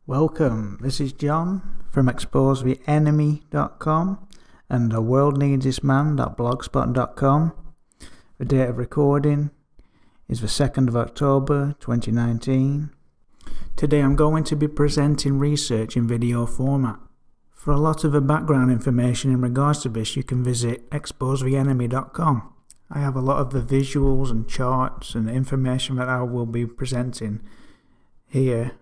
Welcome, this is John from exposetheenemy.com and theworldneedsthisman.blogspot.com. The date of recording is the 2nd of October 2019. Today I'm going to be presenting research in video format. For a lot of the background information in regards to this, you can visit exposetheenemy.com. I have a lot of the visuals and charts and information that I will be presenting here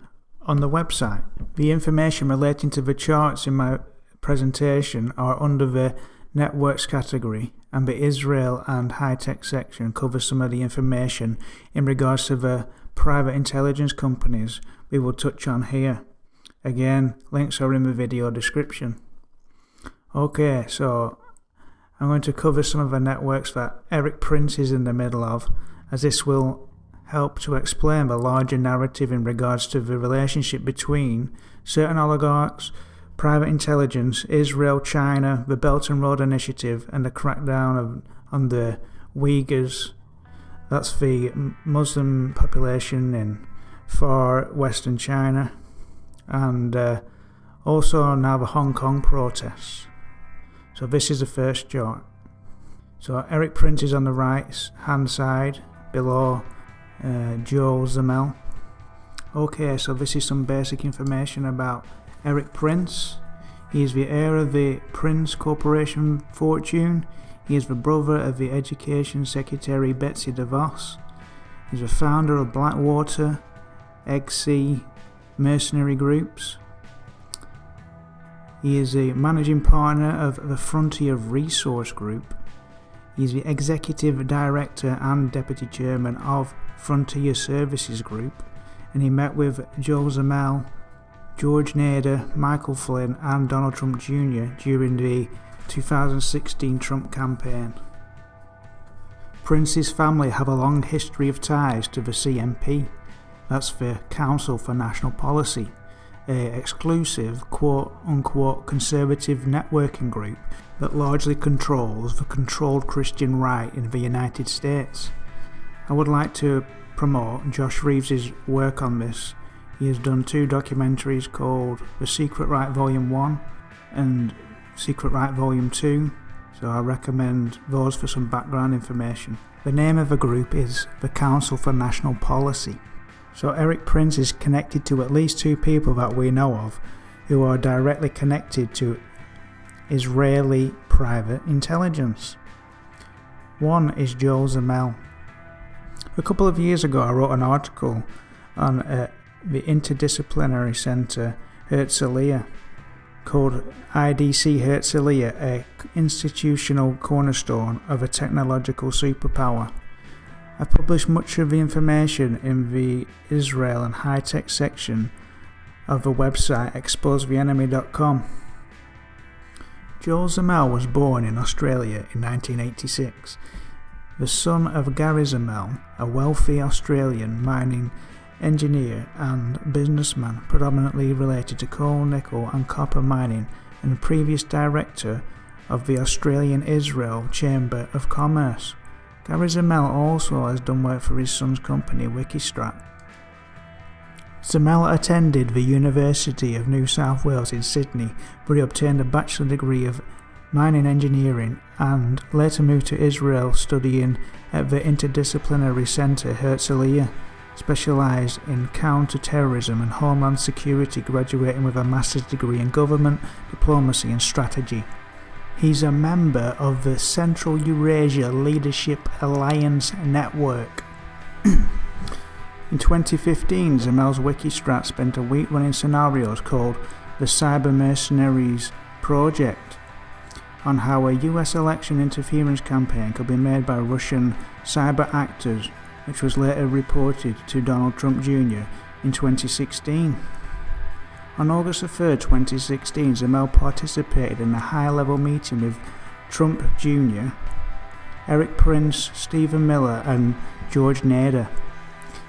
on the website. The information relating to the charts in my presentation are under the networks category, and the Israel and high-tech section covers some of the information in regards to the private intelligence companies we will touch on here. Again, links are in the video description. Okay, so I'm going to cover some of the networks that Erik Prince is in the middle of, as this will help to explain the larger narrative in regards to the relationship between certain oligarchs, private intelligence, Israel, China, the Belt and Road Initiative, and the crackdown on the Uyghurs. That's the Muslim population in far western China, and also now the Hong Kong protests. So this is the first chart. So Erik Prince is on the right hand side below Joe Zamel. Okay, so this is some basic information about Erik Prince. He is the heir of the Prince Corporation fortune. He is the brother of the Education Secretary Betsy DeVos. He is the founder of Blackwater, XC mercenary groups. He is a managing partner of the Frontier Resource Group. He is the executive director and deputy chairman of Frontier Services Group, and he met with Joe Zamel, George Nader, Michael Flynn and Donald Trump Jr. during the 2016 Trump campaign. Prince's family have a long history of ties to the CNP, that's the Council for National Policy, an exclusive quote-unquote conservative networking group that largely controls the controlled Christian right in the United States. I would like to promote Josh Reeves' work on this. He has done 2 documentaries called The Secret Right Volume 1 and Secret Right Volume 2, so I recommend those for some background information. The name of the group is the Council for National Policy. So Erik Prince is connected to at least 2 people that we know of who are directly connected to Israeli private intelligence. One is Joe Zamel. A couple of years ago I wrote an article on the Interdisciplinary Center Herzliya called IDC Herzliya, a institutional cornerstone of a technological superpower. I published much of the information in the Israel and high-tech section of the website exposetheenemy.com. Joe Zamel was born in Australia in 1986, the son of Gary Zamel, a wealthy Australian mining engineer and businessman predominantly related to coal, nickel and copper mining, and previous director of the Australian Israel Chamber of Commerce. Gary Zamel also has done work for his son's company Wikistrat. Zamel attended the University of New South Wales in Sydney, where he obtained a bachelor degree of mining engineering and later moved to Israel studying at the Interdisciplinary Center Herzliya, specialised in counter-terrorism and homeland security, graduating with a master's degree in government, diplomacy and strategy. He's a member of the Central Eurasia Leadership Alliance Network. In 2015, Zamel's Wikistrat spent a week running scenarios called the Cyber Mercenaries Project on how a US election interference campaign could be made by Russian cyber actors, which was later reported to Donald Trump Jr. in 2016. On August 3, 2016, Zamel participated in a high-level meeting with Trump Jr., Erik Prince, Stephen Miller and George Nader.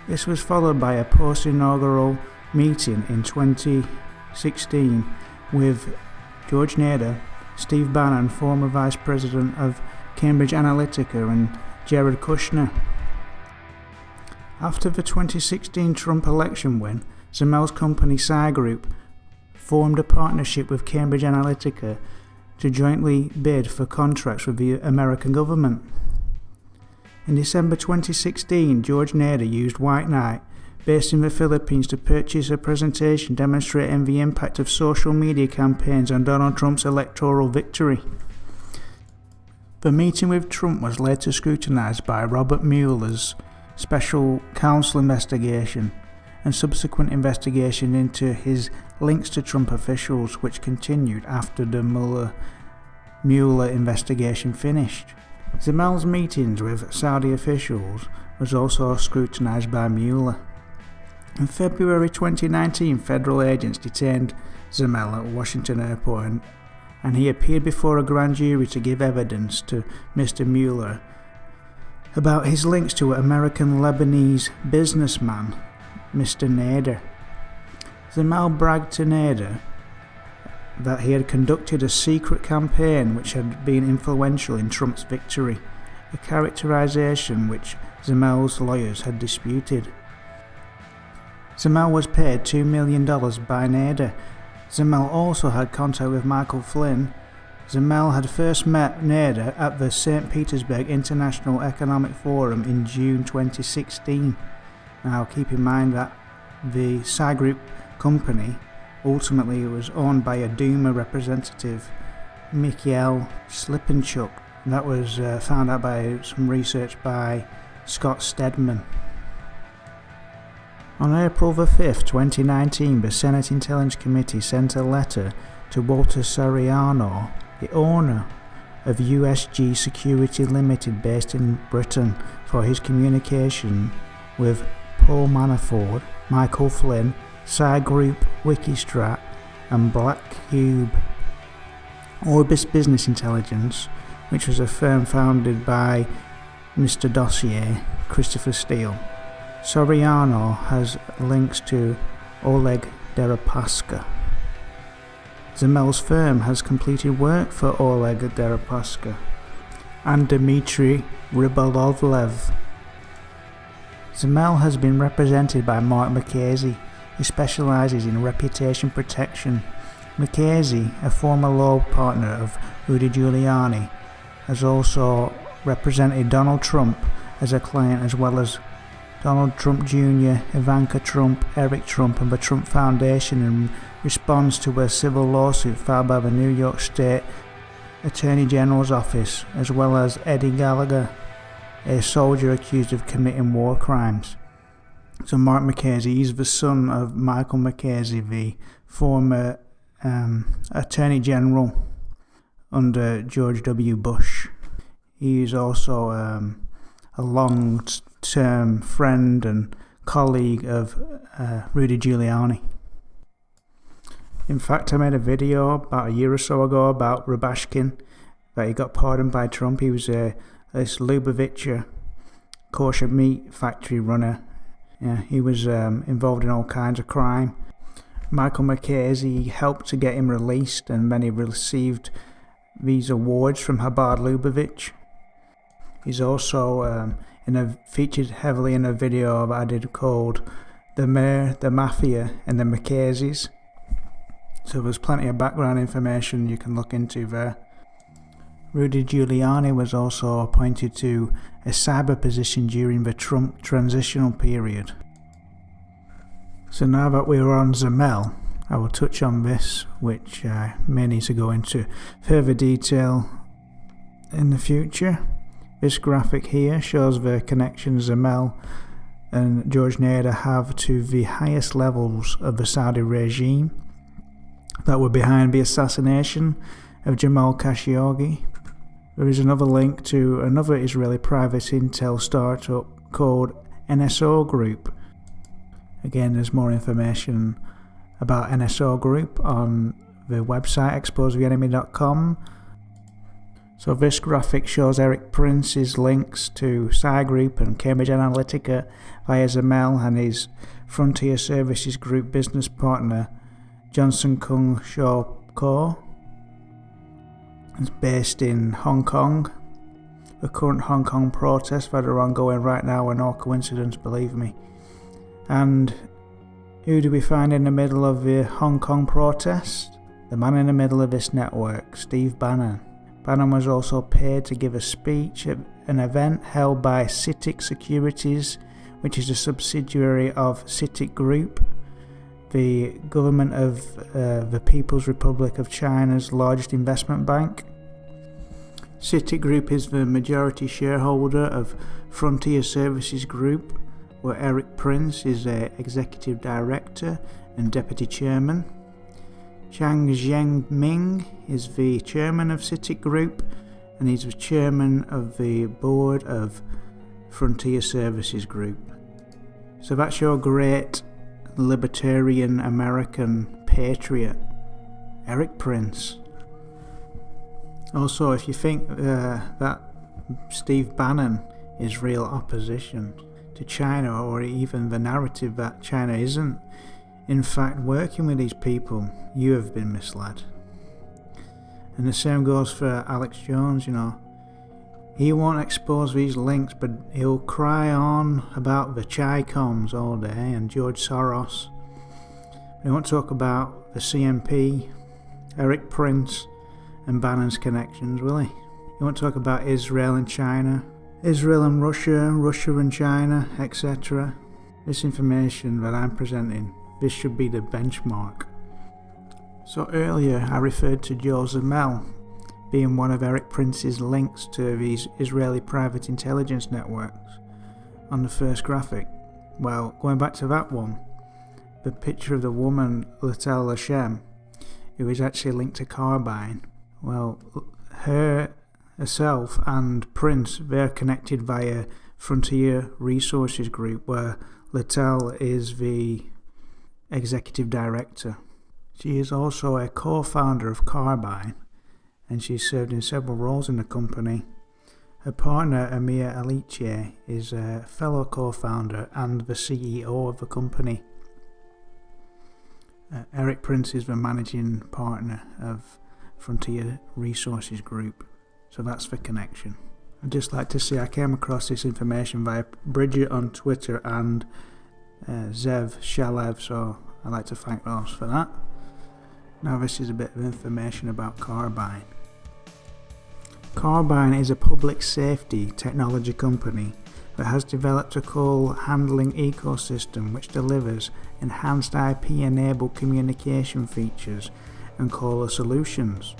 This was followed by a post-inaugural meeting in 2016 with George Nader, Steve Bannon, former Vice President of Cambridge Analytica, and Jared Kushner. After the 2016 Trump election win, Zamel's company SCL Group formed a partnership with Cambridge Analytica to jointly bid for contracts with the American government. In December 2016, George Nader used White Knight, based in the Philippines, to purchase a presentation demonstrating the impact of social media campaigns on Donald Trump's electoral victory. The meeting with Trump was later scrutinised by Robert Mueller's special counsel investigation and subsequent investigation into his links to Trump officials, which continued after the Mueller investigation finished. Zamel's meetings with Saudi officials was also scrutinised by Mueller. In February 2019, federal agents detained Zamel at Washington Airport and he appeared before a grand jury to give evidence to Mr. Mueller about his links to American-Lebanese businessman Mr. Nader. Zamel bragged to Nader that he had conducted a secret campaign which had been influential in Trump's victory, a characterization which Zamel's lawyers had disputed. Zamel was paid $2 million by Nader. Zamel also had contact with Michael Flynn. Zamel had first met Nader at the St. Petersburg International Economic Forum in June 2016. Now keep in mind that the SCL Group company ultimately was owned by a Duma representative, Mikhail Slipinchuk. That was found out by some research by Scott Stedman. On April 5, 2019, the Senate Intelligence Committee sent a letter to Walter Soriano, the owner of USG Security Limited based in Britain, for his communication with Paul Manafort, Michael Flynn, SCL Group, Wikistrat and Black Cube. Orbis Business Intelligence, which was a firm founded by Mr. Dossier, Christopher Steele. Soriano has links to Oleg Deripaska. Zamel's firm has completed work for Oleg Deripaska and Dmitry Rybolovlev. Zamel has been represented by Mark McKasey, who specialises in reputation protection. McKasey, a former law partner of Rudy Giuliani, has also represented Donald Trump as a client, as well as Donald Trump Jr., Ivanka Trump, Eric Trump and the Trump Foundation in response to a civil lawsuit filed by the New York State Attorney General's office, as well as Eddie Gallagher, a soldier accused of committing war crimes. So Mark McKasey, he's the son of Michael McKasey, the former Attorney General under George W. Bush. He is also a long-term friend and colleague of Rudy Giuliani. In fact, I made a video about a year or so ago about Rubashkin, that he got pardoned by Trump. He was this Lubavitcher kosher meat factory runner. Yeah, he was involved in all kinds of crime. Michael McKasey helped to get him released, and then he received these awards from Chabad Lubavitch. He's also featured heavily in a video that I did called The Mayor, the Mafia and the McKaseys. So there's plenty of background information you can look into there. Rudy Giuliani was also appointed to a cyber position during the Trump transitional period. So now that we're on Zamel, I will touch on this, which I may need to go into further detail in the future. This graphic here shows the connection Zamel and George Nader have to the highest levels of the Saudi regime that were behind the assassination of Jamal Khashoggi. There is another link to another Israeli private intel startup called NSO Group. Again, there's more information about NSO Group on the website exposetheenemy.com. So this graphic shows Eric Prince's links to SCL Group and Cambridge Analytica via Zamel and his Frontier Services Group business partner Johnson Kung Shaw Co. It's based in Hong Kong. The current Hong Kong protests that are ongoing right now are no coincidence, believe me. And Who do we find in the middle of the Hong Kong protest? The man in the middle of this network, Steve Bannon. Bannon was also paid to give a speech at an event held by CITIC Securities, which is a subsidiary of SCL Group, the government of the People's Republic of China's largest investment bank. SCL Group is the majority shareholder of Frontier Services Group, where Eric Prince is the executive director and deputy chairman. Zhang Zhengming is the chairman of SCL Group, and he's the chairman of the board of Frontier Services Group. So that's your great libertarian American patriot, Eric Prince. Also, if you think that Steve Bannon is real opposition to China, or even the narrative that China isn't in fact working with these people, you have been misled. And the same goes for Alex Jones. He won't expose these links, but he'll cry on about the Chi-Coms all day and George Soros. He won't talk about the CMP, Eric Prince and Bannon's connections, will he? He won't talk about Israel and China, Israel and Russia, Russia and China, etc. This information that I'm presenting, this should be the benchmark. So earlier I referred to Joe Zamel being one of Eric Prince's links to these Israeli private intelligence networks on the first graphic. Well, going back to that one, the picture of the woman Litel Hashem, who is actually linked to Carbine, well, herself and Prince, they're connected via Frontier Resources Group, where Litel is the executive director. She is also a co-founder of Carbine, and she's served in several roles in the company. Her partner, Amir Alice, is a fellow co-founder and the CEO of the company. Eric Prince is the managing partner of Frontier Resources Group, so that's the connection. I'd just like to say I came across this information via Bridget on Twitter and Zev Shalev, so I'd like to thank those for that. Now this is a bit of information about Carbine. Carbine is a public safety technology company that has developed a call handling ecosystem which delivers enhanced IP-enabled communication features and caller solutions.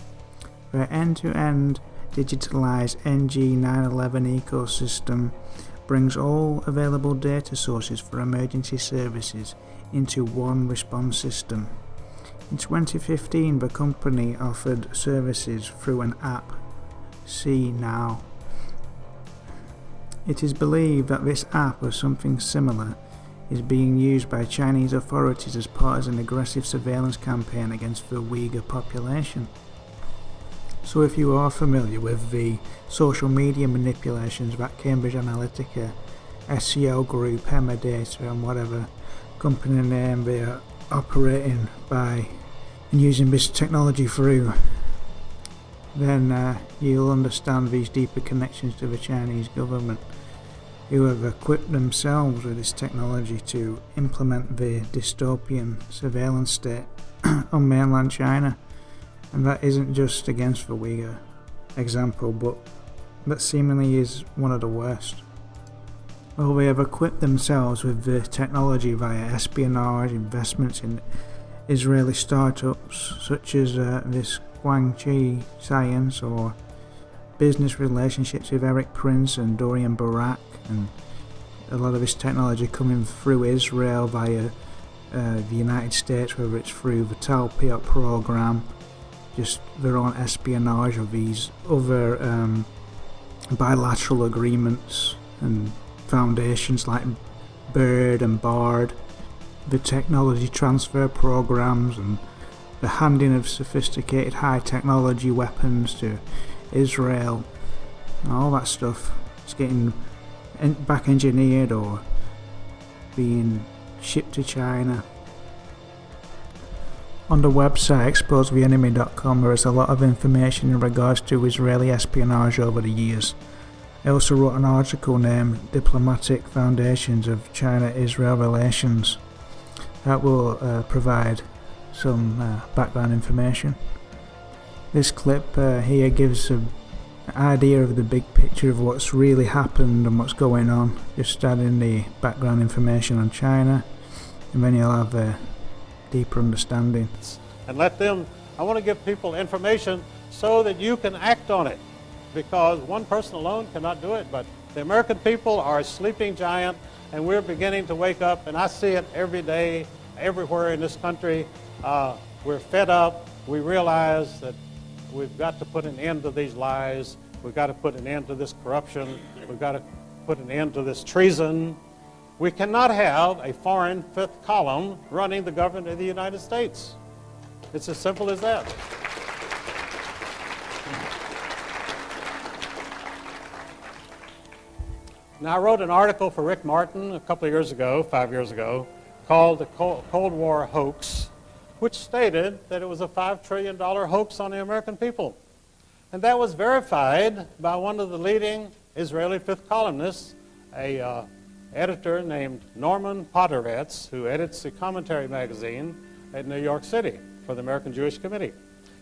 Their end-to-end digitalized NG911 ecosystem brings all available data sources for emergency services into one response system. In 2015, the company offered services through an app, See Now. It is believed that this app or something similar is being used by Chinese authorities as part of an aggressive surveillance campaign against the Uyghur population. So if you are familiar with the social media manipulations that Cambridge Analytica, SCL Group, Hema Data and whatever company name they are operating by and using this technology through, then you'll understand these deeper connections to the Chinese government, who have equipped themselves with this technology to implement the dystopian surveillance state on mainland China. And that isn't just against the Uyghur example, but that seemingly is one of the worst. Well, they have equipped themselves with the technology via espionage, investments in Israeli startups such as this Guangxi Science, or business relationships with Eric Prince and Dorian Barak, and a lot of this technology coming through Israel via the United States, whether it's through the Talpiot program, just their own espionage of these other bilateral agreements and foundations like BIRD and BARD, the technology transfer programs and the handing of sophisticated high technology weapons to Israel, and all that stuff. It's getting back engineered or being shipped to China. On the website exposetheenemy.com there is a lot of information in regards to Israeli espionage over the years. I also wrote an article named Diplomatic Foundations of China-Israel Relations. that will provide some background information. This clip here gives an idea of the big picture of what's really happened and what's going on, just adding the background information on China, and then you'll have a deeper understanding. And let them, I want to give people information so that you can act on it, because one person alone cannot do it, but the American people are a sleeping giant, and we're beginning to wake up, and I see it every day, everywhere in this country. We're fed up. We realize that we've got to put an end to these lies. We've got to put an end to this corruption. We've got to put an end to this treason. We cannot have a foreign fifth column running the government of the United States. It's as simple as that. Now, I wrote an article for Rick Martin a couple of years ago, 5 years ago, called The Cold War Hoax, which stated that it was a $5 trillion hoax on the American people. And that was verified by one of the leading Israeli fifth columnists, a editor named Norman Podhoretz, who edits the Commentary magazine at New York City for the American Jewish Committee.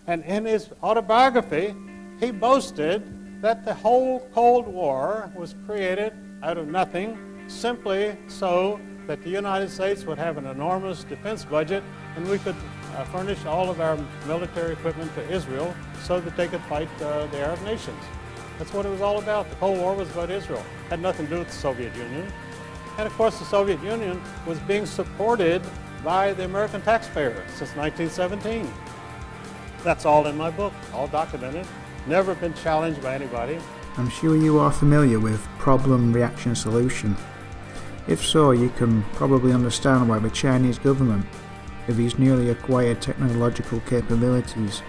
And in his autobiography, he boasted that the whole Cold War was created out of nothing, simply so that the United States would have an enormous defense budget and we could furnish all of our military equipment to Israel so that they could fight the Arab nations. That's what it was all about. The Cold War was about Israel. It had nothing to do with the Soviet Union. And of course, the Soviet Union was being supported by the American taxpayer since 1917. That's all in my book, all documented, never been challenged by anybody. I'm sure you are familiar with problem, reaction, solution. If so, you can probably understand why the Chinese government, with these newly acquired technological capabilities,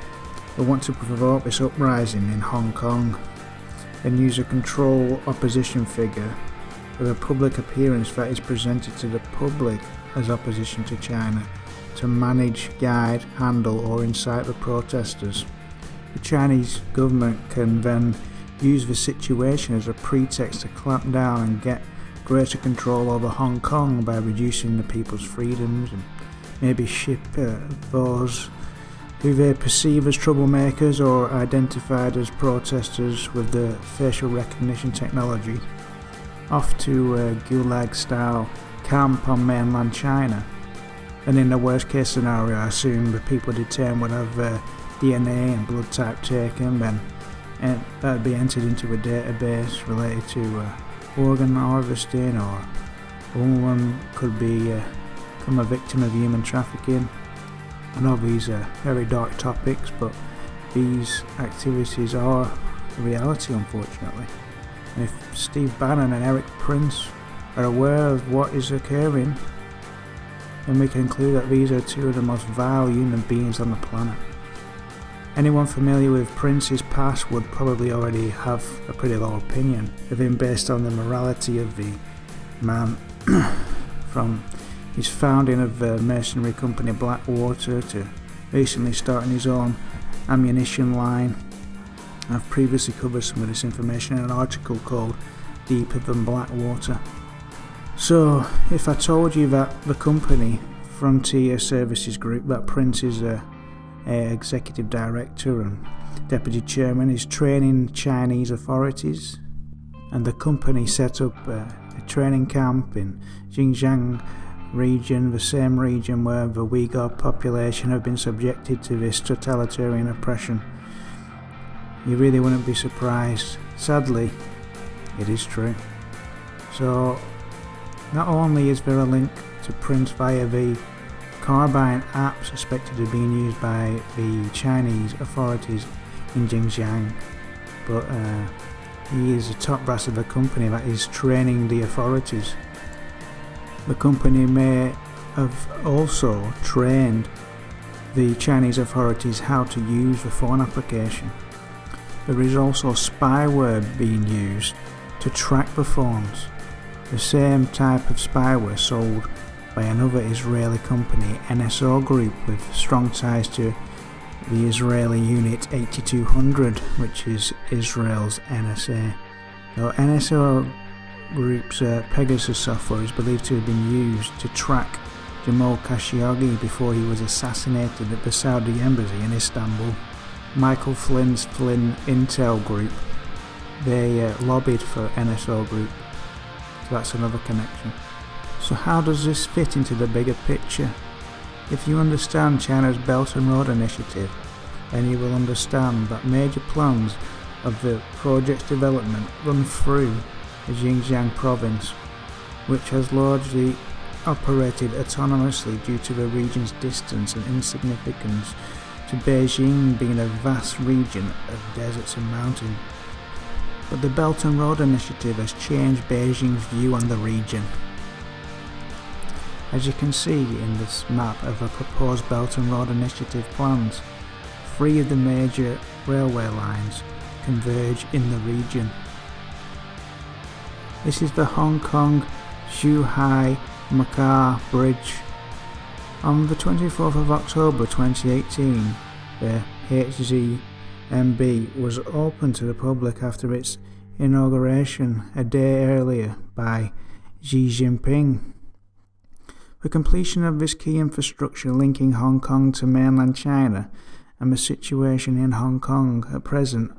will want to provoke this uprising in Hong Kong and use a control opposition figure with a public appearance that is presented to the public as opposition to China to manage, guide, handle or incite the protesters. The Chinese government can then use the situation as a pretext to clamp down and get greater control over Hong Kong by reducing the people's freedoms and maybe ship those who they perceive as troublemakers or identified as protesters with the facial recognition technology off to a gulag-style camp on mainland China. And in the worst case scenario, I assume the people detained would have DNA and blood type taken, then that would be entered into a database related to organ harvesting, or a woman could become a victim of human trafficking. I know these are very dark topics, but these activities are a reality, unfortunately. And if Steve Bannon and Eric Prince are aware of what is occurring, then we can conclude that these are two of the most vile human beings on the planet. Anyone familiar with Prince's past would probably already have a pretty low opinion of him based on the morality of the man, from his founding of the mercenary company Blackwater to recently starting his own ammunition line. I've previously covered some of this information in an article called Deeper Than Blackwater. So, if I told you that the company, Frontier Services Group, that Prince is a executive director and deputy chairman, is training Chinese authorities, and the company set up a training camp in Xinjiang region, the same region where the Uyghur population have been subjected to this totalitarian oppression, you really wouldn't be surprised. Sadly, it is true. So, not only is there a link to Prince via the car buying app suspected of being used by the Chinese authorities in Xinjiang, but he is a top brass of a company that is training the authorities. The company may have also trained the Chinese authorities how to use the phone application. There is also spyware being used to track the phones, the same type of spyware sold by another Israeli company, SCL Group, with strong ties to the Israeli unit 8200, which is Israel's NSA. Now, SCL Group's Pegasus software is believed to have been used to track Jamal Khashoggi before he was assassinated at the Saudi embassy in Istanbul. Michael Flynn's Flynn Intel Group, they lobbied for NSO Group, so that's another connection. So how does this fit into the bigger picture? If you understand China's Belt and Road Initiative, then you will understand that major plans of the project's development run through the Xinjiang province, which has largely operated autonomously due to the region's distance and insignificance to Beijing being a vast region of deserts and mountains. But the Belt and Road Initiative has changed Beijing's view on the region. As you can see in this map of the proposed Belt and Road Initiative plans, 3 of the major railway lines converge in the region. This is the Hong Kong-Zhuhai-Macau Bridge. On the 24th of October 2018, the HZMB was opened to the public after its inauguration a day earlier by Xi Jinping. The completion of this key infrastructure linking Hong Kong to mainland China and the situation in Hong Kong at present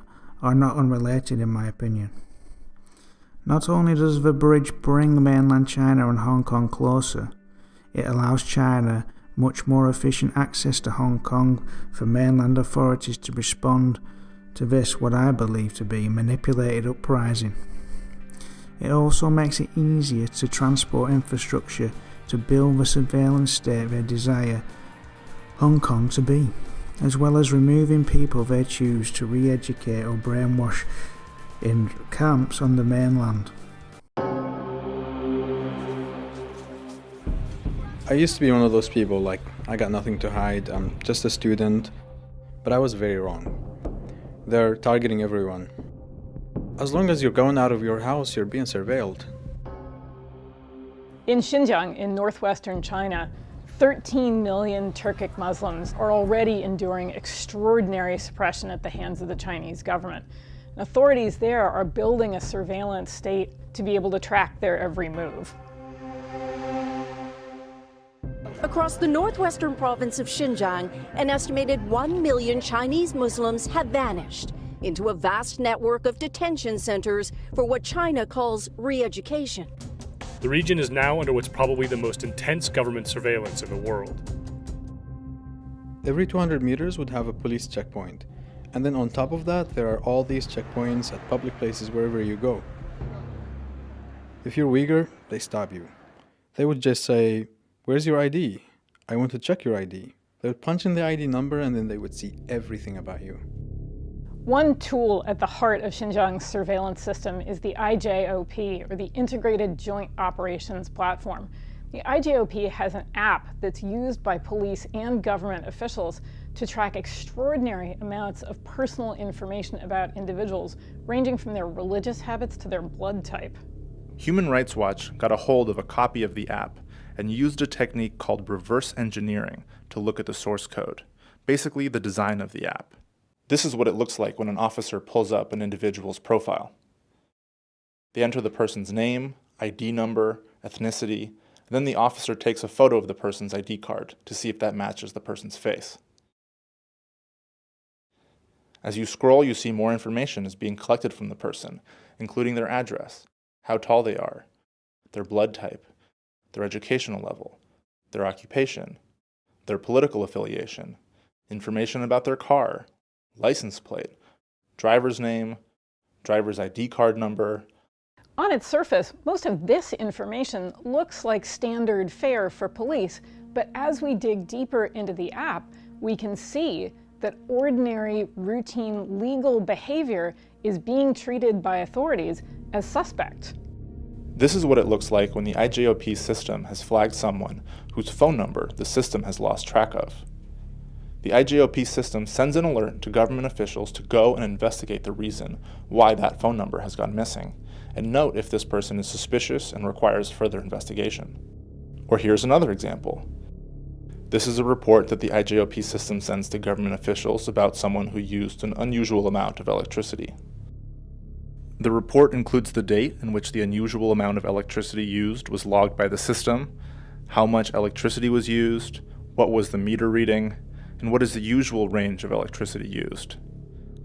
are not unrelated in my opinion. Not only does the bridge bring mainland China and Hong Kong closer, it allows China much more efficient access to Hong Kong for mainland authorities to respond to this what I believe to be manipulated uprising. It also makes it easier to transport infrastructure to build the surveillance state they desire Hong Kong to be, as well as removing people they choose to re-educate or brainwash in camps on the mainland. I used to be one of those people like, I got nothing to hide, I'm just a student, but I was very wrong. They're targeting everyone. As long as you're going out of your house, you're being surveilled. In Xinjiang, in northwestern China, 13 million Turkic Muslims are already enduring extraordinary suppression at the hands of the Chinese government. And authorities there are building a surveillance state to be able to track their every move. Across the northwestern province of Xinjiang, an estimated 1 million Chinese Muslims have vanished into a vast network of detention centers for what China calls re-education. The region is now under what's probably the most intense government surveillance in the world. Every 200 meters would have a police checkpoint. And then on top of that, there are all these checkpoints at public places wherever you go. If you're Uyghur, they stop you. They would just say, "Where's your ID? I want to check your ID." They would punch in the ID number and then they would see everything about you. One tool at the heart of Xinjiang's surveillance system is the IJOP, or the Integrated Joint Operations Platform. The IJOP has an app that's used by police and government officials to track extraordinary amounts of personal information about individuals, ranging from their religious habits to their blood type. Human Rights Watch got a hold of a copy of the app and used a technique called reverse engineering to look at the source code, basically the design of the app. This is what it looks like when an officer pulls up an individual's profile. They enter the person's name, ID number, ethnicity, and then the officer takes a photo of the person's ID card to see if that matches the person's face. As you scroll, you see more information is being collected from the person, including their address, how tall they are, their blood type, their educational level, their occupation, their political affiliation, information about their car, license plate, driver's name, driver's ID card number. On its surface, most of this information looks like standard fare for police, but as we dig deeper into the app, we can see that ordinary, routine, legal behavior is being treated by authorities as suspect. This is what it looks like when the IJOP system has flagged someone whose phone number the system has lost track of. The IJOP system sends an alert to government officials to go and investigate the reason why that phone number has gone missing, and note if this person is suspicious and requires further investigation. Or here's another example. This is a report that the IJOP system sends to government officials about someone who used an unusual amount of electricity. The report includes the date in which the unusual amount of electricity used was logged by the system, how much electricity was used, what was the meter reading, and what is the usual range of electricity used.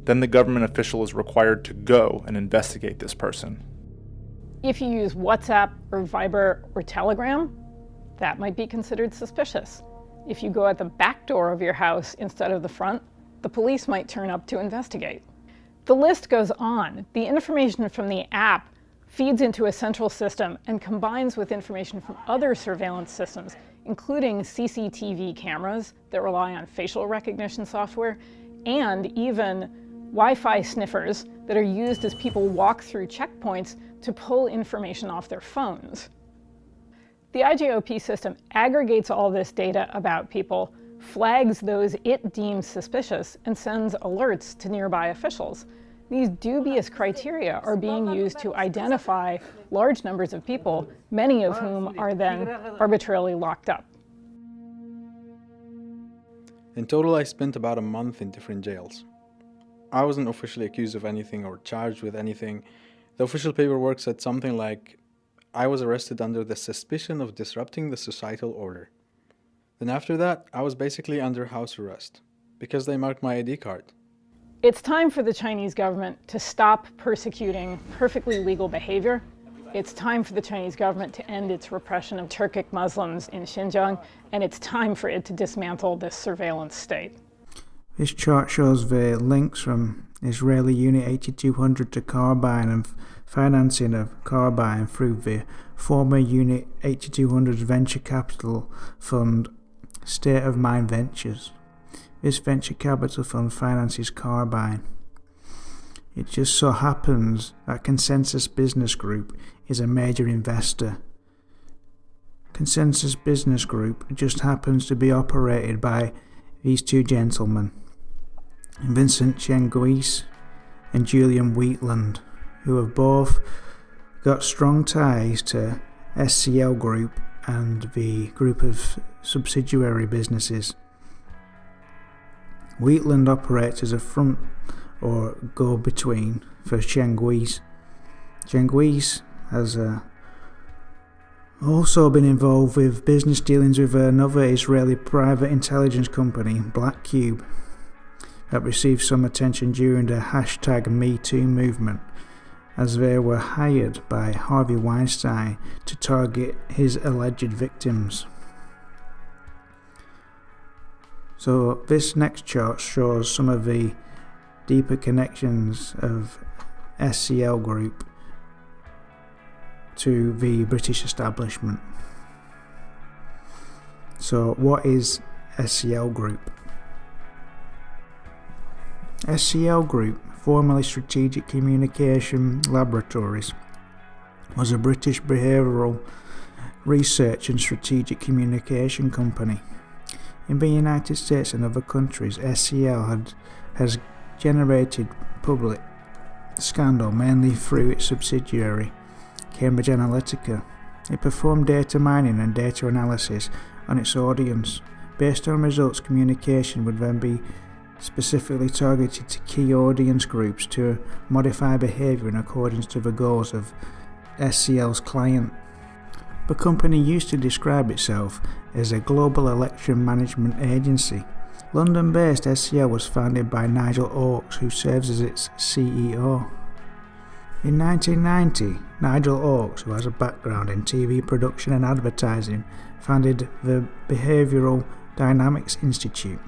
Then the government official is required to go and investigate this person. If you use WhatsApp or Viber or Telegram, that might be considered suspicious. If you go at the back door of your house instead of the front, the police might turn up to investigate. The list goes on. The information from the app feeds into a central system and combines with information from other surveillance systems, including CCTV cameras that rely on facial recognition software, and even Wi-Fi sniffers that are used as people walk through checkpoints to pull information off their phones. The IJOP system aggregates all this data about people, flags those it deems suspicious, and sends alerts to nearby officials. These dubious criteria are being used to identify large numbers of people, many of whom are then arbitrarily locked up. In total, I spent about a month in different jails. I wasn't officially accused of anything or charged with anything. The official paperwork said something like, I was arrested under the suspicion of disrupting the societal order. Then after that, I was basically under house arrest, because they marked my ID card. It's time for the Chinese government to stop persecuting perfectly legal behavior. It's time for the Chinese government to end its repression of Turkic Muslims in Xinjiang, and it's time for it to dismantle this surveillance state. This chart shows the links from Israeli Unit 8200 to Carbine and financing of Carbine through the former Unit 8200's venture capital fund, State of Mind Ventures. This venture capital fund finances Carbine. It just so happens that Consensus Business Group is a major investor. Consensus Business Group just happens to be operated by these two gentlemen, Vincent Chenguis and Julian Wheatland, who have both got strong ties to SCL Group and the group of subsidiary businesses. Wheatland operates as a front or go-between for Chenguis. Chenguis has also been involved with business dealings with another Israeli private intelligence company, Black Cube, that received some attention during the #MeToo movement, as they were hired by Harvey Weinstein to target his alleged victims. So this next chart shows some of the deeper connections of SCL Group to the British establishment. So what is SCL Group? SCL Group, formerly Strategic Communication Laboratories, was a British behavioural research and strategic communication company. In the United States and other countries, SCL has generated public scandal mainly through its subsidiary, Cambridge Analytica. It performed data mining and data analysis on its audience. Based on results, communication would then be specifically targeted to key audience groups to modify behaviour in accordance to the goals of SCL's client. The company used to describe itself as a global election management agency. London-based SCL was founded by Nigel Oakes, who serves as its CEO. In 1990, Nigel Oakes, who has a background in TV production and advertising, founded the Behavioural Dynamics Institute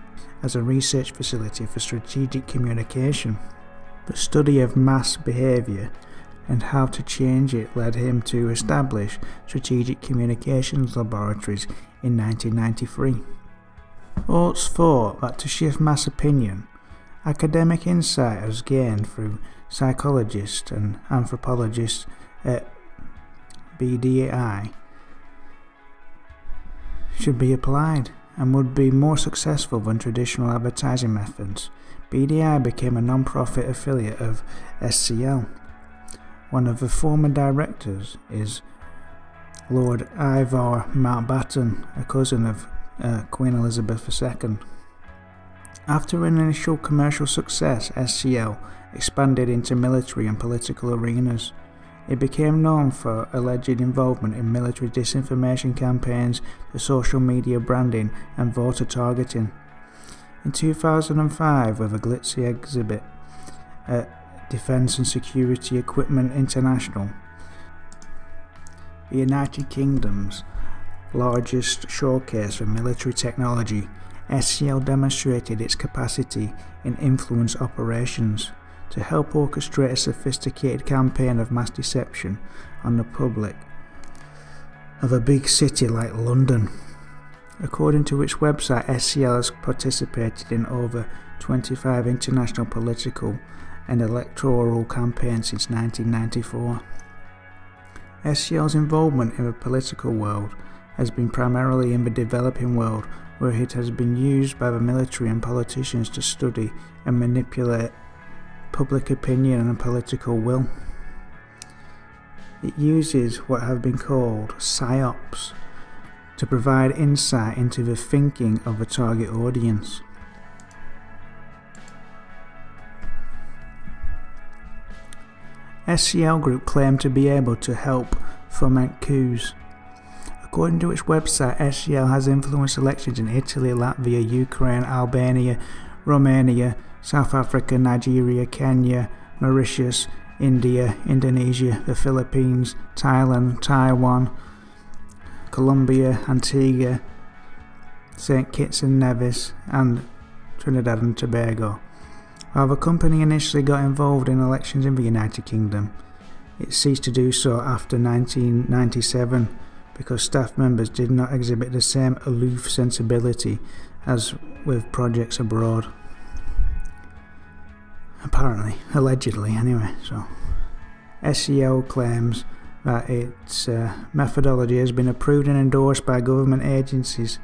as a research facility for strategic communication. The study of mass behaviour and how to change it led him to establish Strategic Communications Laboratories in 1993. Oates thought that to shift mass opinion, academic insight was gained through psychologists and anthropologists at BDI should be applied and would be more successful than traditional advertising methods. BDI became a non-profit affiliate of SCL. One of the former directors is Lord Ivor Mountbatten, a cousin of Queen Elizabeth II. After an initial commercial success, SCL expanded into military and political arenas. It became known for alleged involvement in military disinformation campaigns, the social media branding and voter targeting. In 2005, with a glitzy exhibit at Defence and Security Equipment International, the United Kingdom's largest showcase for military technology, SCL demonstrated its capacity in influence operations to help orchestrate a sophisticated campaign of mass deception on the public of a big city like London. According to its website, SCL has participated in over 25 international political and electoral campaigns since 1994. SCL's involvement in the political world has been primarily in the developing world, where it has been used by the military and politicians to study and manipulate public opinion and political will. It uses what have been called psyops to provide insight into the thinking of the target audience. SCL Group claimed to be able to help foment coups. According to its website, SCL has influenced elections in Italy, Latvia, Ukraine, Albania, Romania, South Africa, Nigeria, Kenya, Mauritius, India, Indonesia, the Philippines, Thailand, Taiwan, Colombia, Antigua, St. Kitts and Nevis, and Trinidad and Tobago. While the company initially got involved in elections in the United Kingdom, it ceased to do so after 1997 because staff members did not exhibit the same aloof sensibility as with projects abroad. Apparently, allegedly anyway. So, SCL claims that its methodology has been approved and endorsed by government agencies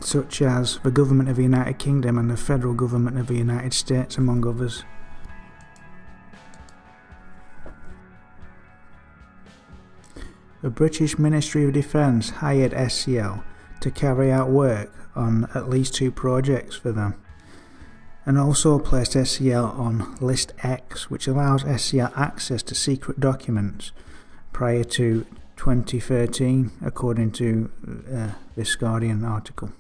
such as the Government of the United Kingdom and the Federal Government of the United States, among others. The British Ministry of Defence hired SCL to carry out work on at least 2 projects for them, and also placed SCL on List X, which allows SCL access to secret documents prior to 2013, according to this Guardian article.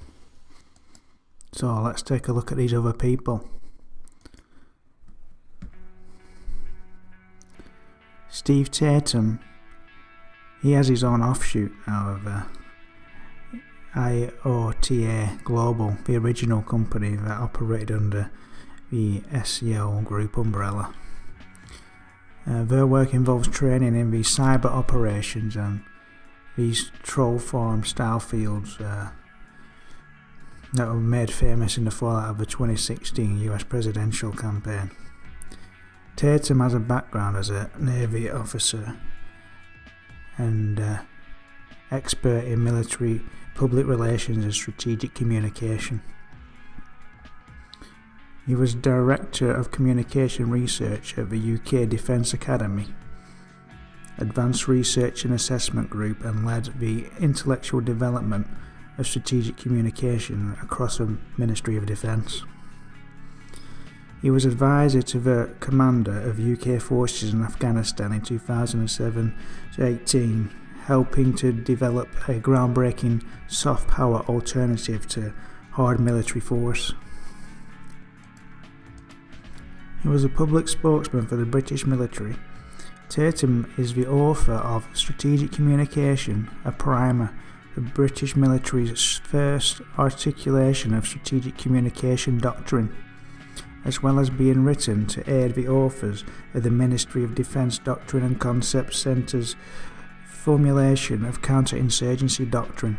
So let's take a look at these other people. Steve Tatum, he has his own offshoot now of IOTA Global, the original company that operated under the SCL Group umbrella. Their work involves training in these cyber operations and these troll farm style fields that were made famous in the fallout of the 2016 US presidential campaign. Tatum has a background as a Navy officer and expert in military public relations and strategic communication. He was Director of Communication Research at the UK Defence Academy, Advanced Research and Assessment Group, and led the intellectual development of strategic communication across the Ministry of Defence. He was advisor to the commander of UK forces in Afghanistan in 2007-18, helping to develop a groundbreaking soft power alternative to hard military force. He was a public spokesman for the British military. Tatum is the author of Strategic Communication, a primer, the British military's first articulation of strategic communication doctrine, as well as being written to aid the authors of the Ministry of Defence Doctrine and Concept Centre's formulation of counterinsurgency doctrine.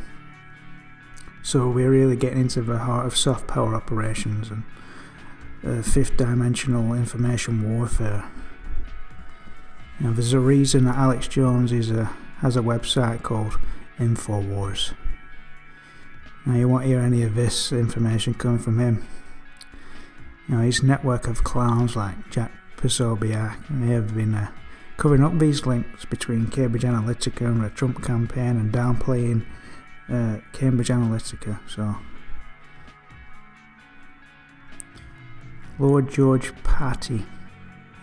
So we're really getting into the heart of soft power operations and fifth dimensional information warfare. You know, there's a reason that Alex Jones has a website called InfoWars. Now you won't hear any of this information coming from him. You know, his network of clowns like Jack Posobiec, they have been covering up these links between Cambridge Analytica and the Trump campaign and downplaying Cambridge Analytica. So, Lord George Patty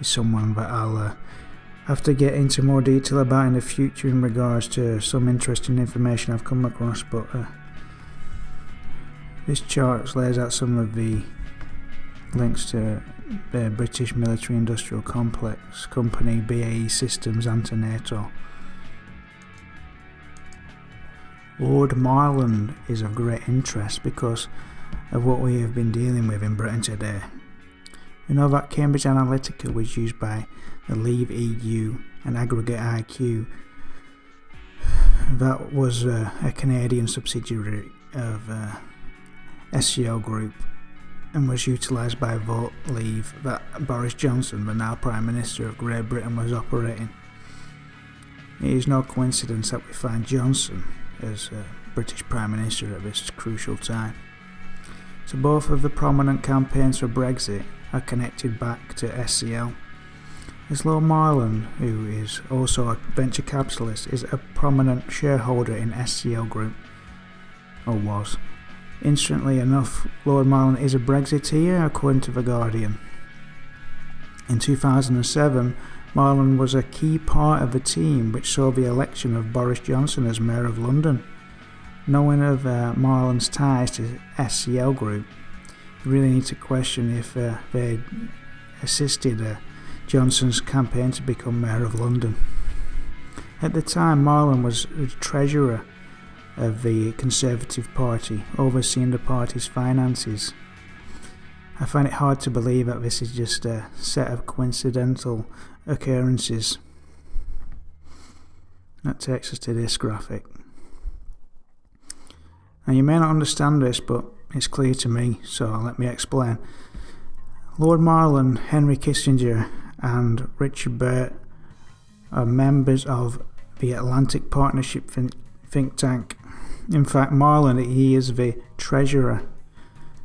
is someone that I'll I have to get into more detail about in the future in regards to some interesting information I've come across, but this chart lays out some of the links to the British military industrial complex company, BAE Systems, and to NATO. Lord Marland is of great interest because of what we have been dealing with in Britain today. We know that Cambridge Analytica was used by the Leave EU and Aggregate IQ. That was a Canadian subsidiary of SCL Group and was utilised by Vote Leave that Boris Johnson, the now Prime Minister of Great Britain, was operating. It is no coincidence that we find Johnson as British Prime Minister at this crucial time. So both of the prominent campaigns for Brexit are connected back to SCL. As Lord Marland, who is also a venture capitalist, is a prominent shareholder in SCL Group, or was. Interestingly enough, Lord Marland is a Brexiteer, according to The Guardian. In 2007, Marland was a key part of the team which saw the election of Boris Johnson as Mayor of London. Knowing of Marland's ties to SCL Group, you really need to question if they assisted Johnson's campaign to become Mayor of London. At the time, Marland was treasurer of the Conservative Party, overseeing the party's finances. I find it hard to believe that this is just a set of coincidental occurrences. That takes us to this graphic. Now you may not understand this, but it's clear to me, so let me explain. Lord Marland, Henry Kissinger and Richard Burt are members of the Atlantic Partnership think tank. In fact, Marland, he is the treasurer.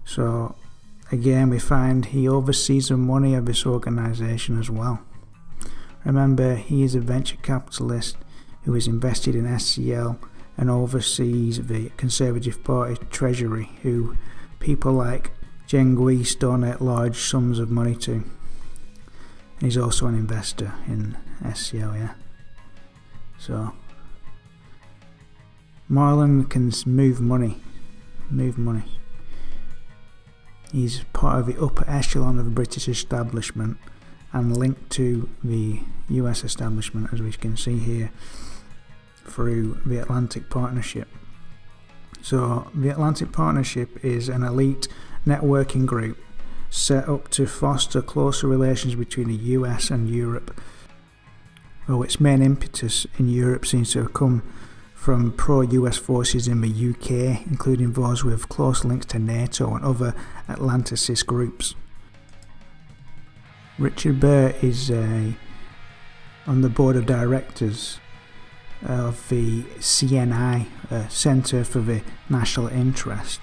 So again, we find he oversees the money of this organisation as well. Remember, he is a venture capitalist who is invested in SCL and oversees the Conservative Party treasury, who people like Jen Guis donate large sums of money to. And he's also an investor in SCL, yeah. So Marland can move money. He's part of the upper echelon of the British establishment and linked to the US establishment, as we can see here, through the Atlantic Partnership. So the Atlantic Partnership is an elite networking group set up to foster closer relations between the US and Europe, though its main impetus in Europe seems to have come from pro-US forces in the UK, including those with close links to NATO and other Atlanticist groups. Richard Burt is on the board of directors of the CNI, Centre for the National Interest,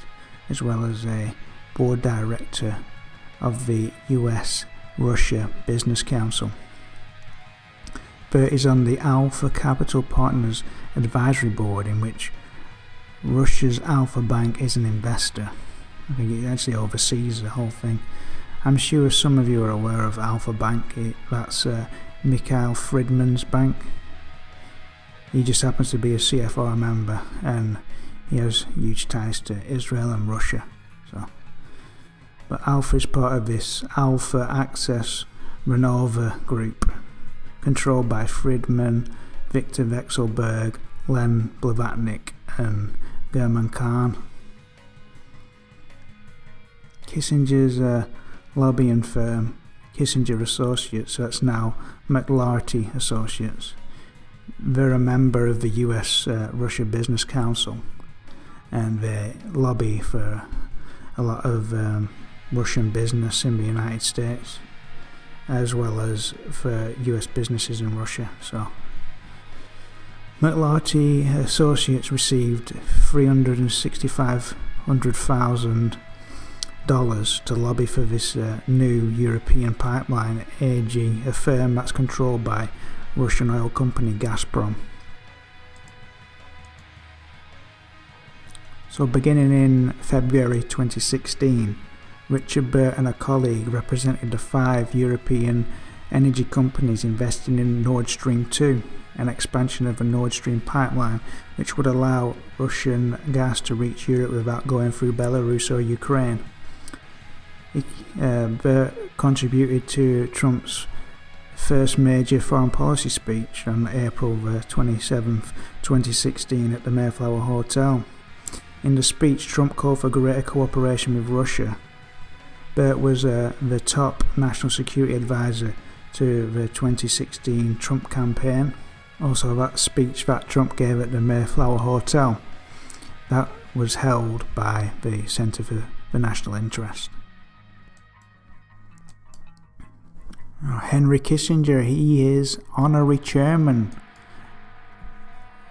as well as a board director of the US-Russia Business Council. Burt is on the Alpha Capital Partners Advisory Board, in which Russia's Alpha Bank is an investor. I think it actually oversees the whole thing. I'm sure some of you are aware of Alpha Bank. That's Mikhail Friedman's bank. He just happens to be a CFR member, and he has huge ties to Israel and Russia. But Alpha is part of this Alpha Access Renova group, controlled by Friedman, Viktor Vekselberg, Len Blavatnik, and German Khan. Kissinger's lobbying firm, Kissinger Associates, so that's now McLarty Associates. They're a member of the US-Russia Business Council, and they lobby for a lot of Russian business in the United States, as well as for US businesses in Russia. So McLarty Associates received $365,000 to lobby for this new European pipeline AG, a firm that's controlled by Russian oil company Gazprom. So beginning in February 2016, Richard Burt and a colleague represented the 5 European energy companies investing in Nord Stream 2, an expansion of a Nord Stream pipeline which would allow Russian gas to reach Europe without going through Belarus or Ukraine. Bert contributed to Trump's first major foreign policy speech on April 27th, 2016 at the Mayflower Hotel. In the speech, Trump called for greater cooperation with Russia. Bert was the top national security advisor to the 2016 Trump campaign. Also, that speech that Trump gave at the Mayflower Hotel, that was held by the Centre for the National Interest. Henry Kissinger, he is honorary chairman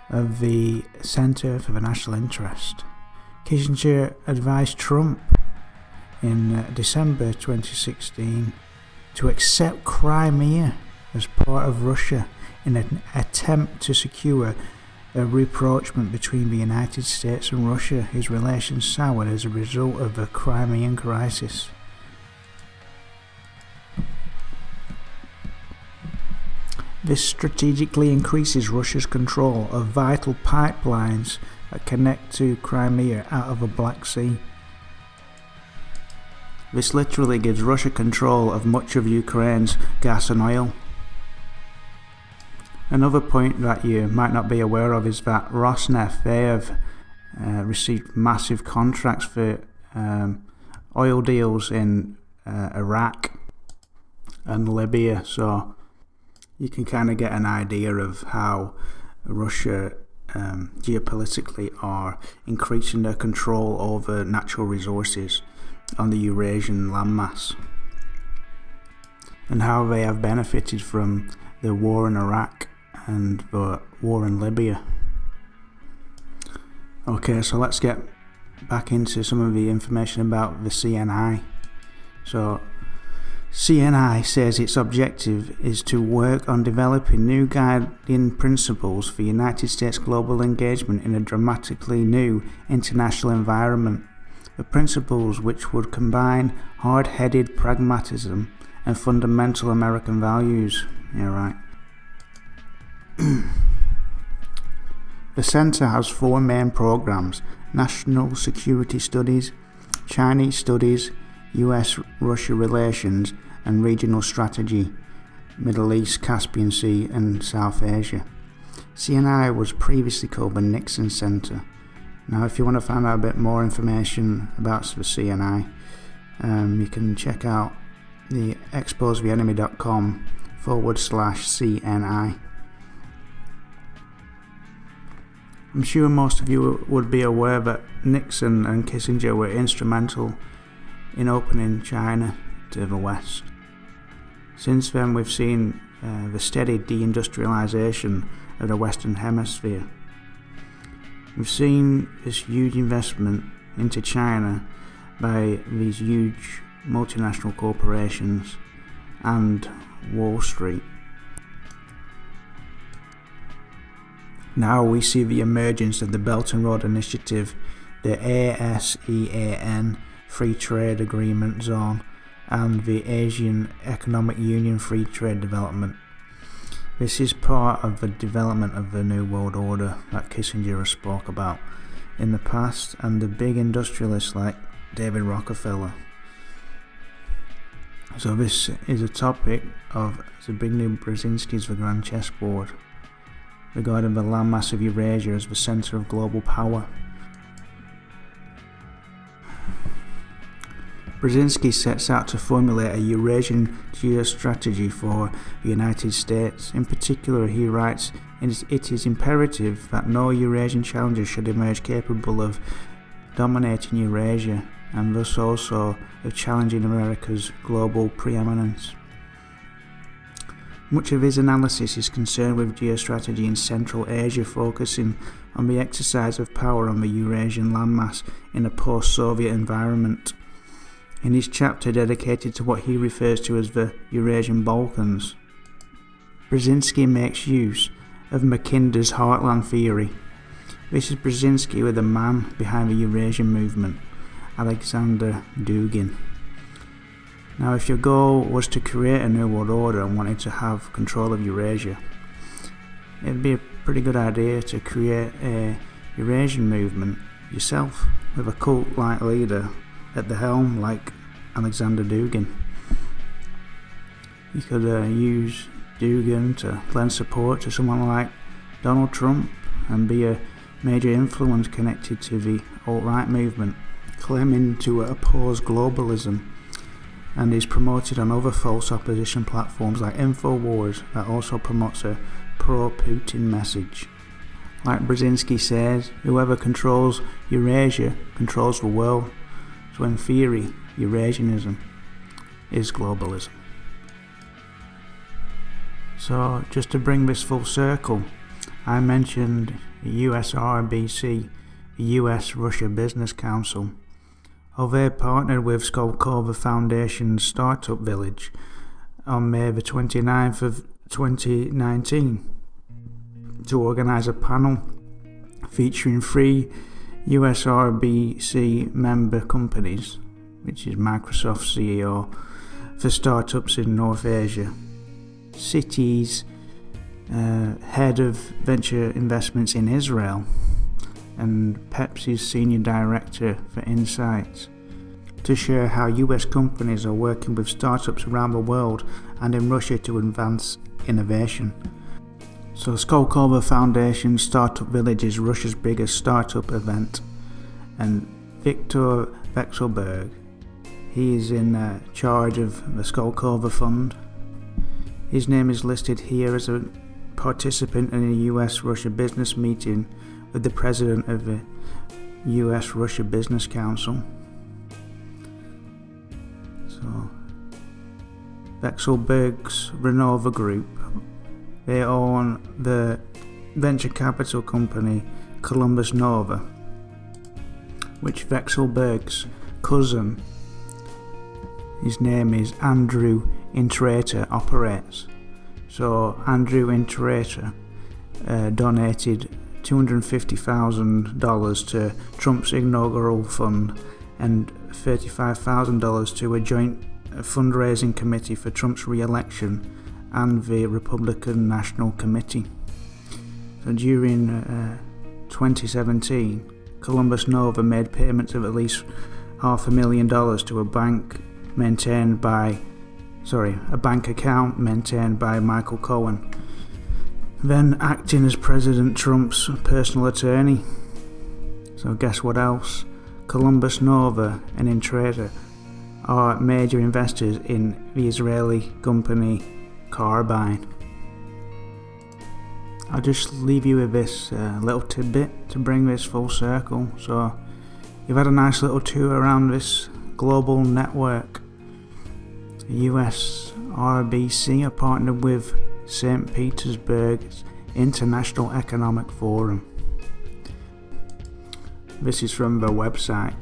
of the Centre for the National Interest. Kissinger advised Trump in December 2016 to accept Crimea as part of Russia in an attempt to secure a rapprochement between the United States and Russia, whose relations soured as a result of the Crimean crisis. This strategically increases Russia's control of vital pipelines that connect to Crimea out of the Black Sea. This literally gives Russia control of much of Ukraine's gas and oil. Another point that you might not be aware of is that Rosneft, they have received massive contracts for oil deals in Iraq and Libya, so you can kind of get an idea of how Russia geopolitically are increasing their control over natural resources on the Eurasian landmass, and how they have benefited from the war in Iraq and the war in Libya. Okay, so let's get back into some of the information about the CNI. So CNI says its objective is to work on developing new guiding principles for United States global engagement in a dramatically new international environment. The principles which would combine hard-headed pragmatism and fundamental American values. Yeah, right. The Centre has 4 main programs: National Security Studies, Chinese Studies, US-Russia Relations, and Regional Strategy, Middle East, Caspian Sea, and South Asia. CNI was previously called the Nixon Center. Now, if you want to find out a bit more information about the CNI, you can check out the exposetheenemy.com/CNI. I'm sure most of you would be aware that Nixon and Kissinger were instrumental in opening China to the West. Since then, we've seen the steady deindustrialization of the Western Hemisphere. We've seen this huge investment into China by these huge multinational corporations and Wall Street. Now we see the emergence of the Belt and Road Initiative, the ASEAN Free Trade Agreement Zone, and the Asian Economic Union Free Trade Development. This is part of the development of the New World Order that Kissinger spoke about in the past, and the big industrialists like David Rockefeller. So this is a topic of Zbigniew Brzezinski's The Grand Chessboard, regarding the landmass of Eurasia as the centre of global power. Brzezinski sets out to formulate a Eurasian geostrategy for the United States. In particular, he writes, "It is imperative that no Eurasian challenger should emerge capable of dominating Eurasia, and thus also of challenging America's global preeminence." Much of his analysis is concerned with geostrategy in Central Asia, focusing on the exercise of power on the Eurasian landmass in a post-Soviet environment. In his chapter dedicated to what he refers to as the Eurasian Balkans, Brzezinski makes use of Mackinder's heartland theory. This is Brzezinski with the man behind the Eurasian movement, Alexander Dugin. Now, if your goal was to create a new world order and wanted to have control of Eurasia, it'd be a pretty good idea to create a Eurasian movement yourself, with a cult-like leader at the helm like Alexander Dugin. You could use Dugin to lend support to someone like Donald Trump and be a major influence connected to the alt-right movement, claiming to oppose globalism, and is promoted on other false opposition platforms like InfoWars that also promotes a pro-Putin message. Like Brzezinski says, whoever controls Eurasia controls the world, so in theory, Eurasianism is globalism. So, just to bring this full circle, I mentioned the USRBC, the US-Russia Business Council. How they partnered with Skolkovo Foundation's Startup Village on May the 29th of 2019 to organise a panel featuring 3 USRBC member companies, which is Microsoft CEO, for startups in North Asia. Citi's head of venture investments in Israel, and Pepsi's senior director for insights, to share how US companies are working with startups around the world and in Russia to advance innovation. So Skolkovo Foundation Startup Village is Russia's biggest startup event, and Viktor Vekselberg, he is in charge of the Skolkovo Fund. His name is listed here as a participant in a US-Russia business meeting with the president of the US-Russia Business Council. So, Vekselberg's Renova Group, they own the venture capital company Columbus Nova, which Vekselberg's cousin, his name is Andrew Intrater, operates. So Andrew Intrater donated $250,000 to Trump's inaugural fund and $35,000 to a joint fundraising committee for Trump's re-election and the Republican National Committee. So during 2017, Columbus Nova made payments of at least $500,000 to a bank account maintained by Michael Cohen, then acting as President Trump's personal attorney. So guess what else? Columbus Nova and Intrater are major investors in the Israeli company Carbine. I'll just leave you with this little tidbit to bring this full circle. So you've had a nice little tour around this global network. The USRBC are partnered with St. Petersburg's International Economic Forum. This is from the website.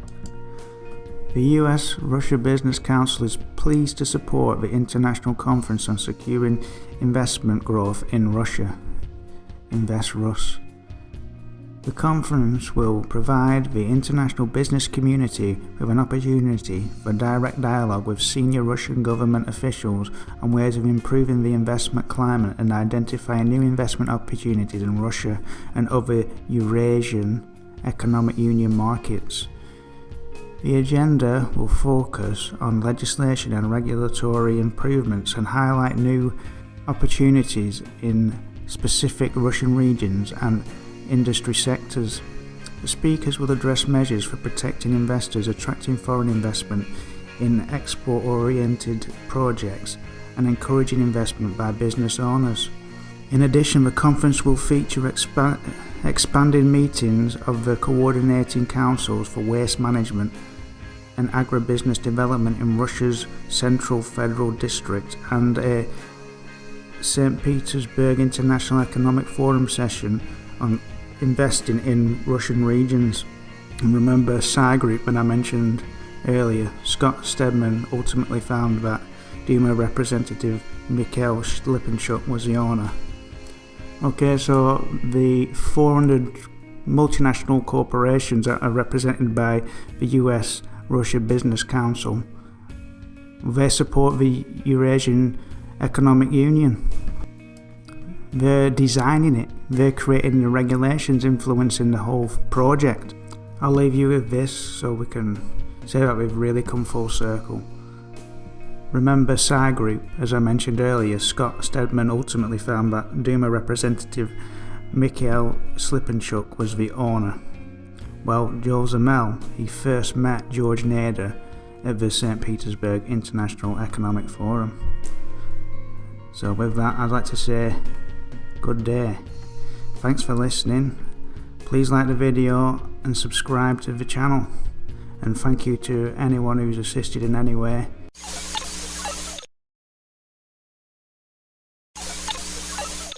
The US-Russia Business Council is pleased to support the International Conference on Securing Investment Growth in Russia, InvestRus. The conference will provide the international business community with an opportunity for direct dialogue with senior Russian government officials on ways of improving the investment climate and identifying new investment opportunities in Russia and other Eurasian Economic Union markets. The agenda will focus on legislation and regulatory improvements and highlight new opportunities in specific Russian regions and industry sectors. The speakers will address measures for protecting investors, attracting foreign investment in export-oriented projects, and encouraging investment by business owners. In addition, the conference will feature expanded meetings of the coordinating councils for waste management and agribusiness development in Russia's Central Federal District and a St. Petersburg International Economic Forum session on investing in Russian regions. And remember SCL Group, when I mentioned earlier, Scott Stedman ultimately found that Duma representative Mikhail Lipinchuk was the owner. Okay, so the 400 multinational corporations that are represented by the US Russia Business Council They support the Eurasian Economic Union. They're designing it. They're creating the regulations influencing the whole project. I'll leave you with this so we can say that we've really come full circle. Remember SCL Group, as I mentioned earlier, Scott Stedman ultimately found that Duma representative Mikhail Slipinchuk was the owner. Well, Joe Zamel, he first met George Nader at the St. Petersburg International Economic Forum. So with that, I'd like to say good day. Thanks for listening. Please like the video and subscribe to the channel. And thank you to anyone who's assisted in any way.